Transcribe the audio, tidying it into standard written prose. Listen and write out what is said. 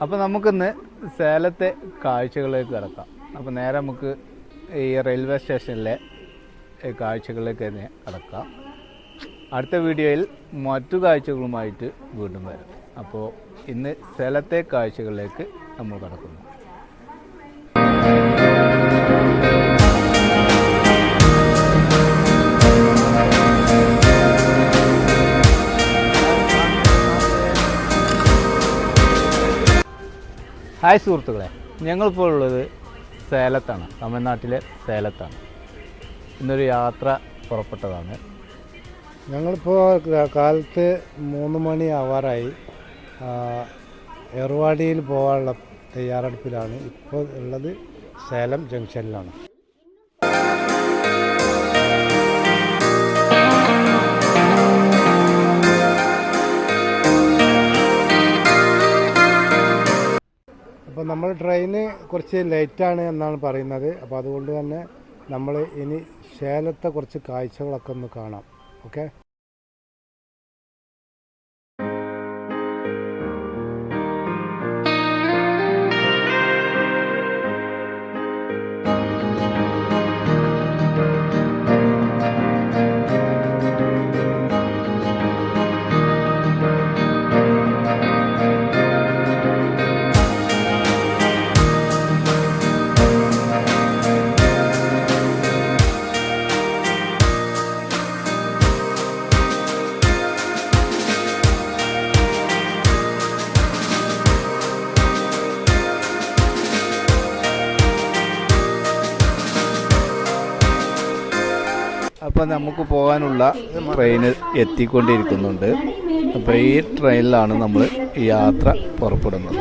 അപ്പോൾ നമുക്കിന്ന് സേലത്തെ കാഴ്ചകളിലേക്ക് കിടക്കാം. അപ്പോൾ നേരെ നമുക്ക് ഈ റെയിൽവേ സ്റ്റേഷനിലെ കാഴ്ചകളിലേക്ക് തന്നെ കിടക്കാം. അടുത്ത വീഡിയോയിൽ മറ്റു കാഴ്ചകളുമായിട്ട് വീണ്ടും വരും. അപ്പോൾ ഇന്ന് സേലത്തെ കാഴ്ചകളിലേക്ക് നമ്മൾ കിടക്കുന്നു. ഹായ് സുഹൃത്തുക്കളെ, ഞങ്ങളിപ്പോൾ ഉള്ളത് സേലത്താണ്, തമിഴ്നാട്ടിലെ സേലത്താണ്. ഇന്നൊരു യാത്ര പുറപ്പെട്ടതാണ്. ഞങ്ങളിപ്പോൾ കാലത്ത് 3 മണി ആവാറായി. ഏർവാടിയിൽ പോകാനുള്ള തയ്യാറെടുപ്പിലാണ്. ഇപ്പോൾ ഉള്ളത് സേലം ജംഗ്ഷനിലാണ്. അപ്പോൾ നമ്മൾ ട്രെയിന് കുറച്ച് ലേറ്റാണ് എന്നാണ് പറയുന്നത്. അപ്പോൾ അതുകൊണ്ട് തന്നെ നമ്മൾ ഇനി സേലത്തെ കുറച്ച് കാഴ്ചകളൊക്കെ ഒന്ന് കാണാം. ഓക്കെ. അപ്പോൾ നമുക്ക് പോകാനുള്ള ട്രെയിൻ എത്തിക്കൊണ്ടിരിക്കുന്നുണ്ട്. അപ്പോൾ ഈ ട്രെയിനിലാണ് നമ്മൾ ഈ യാത്ര പുറപ്പെടുന്നത്.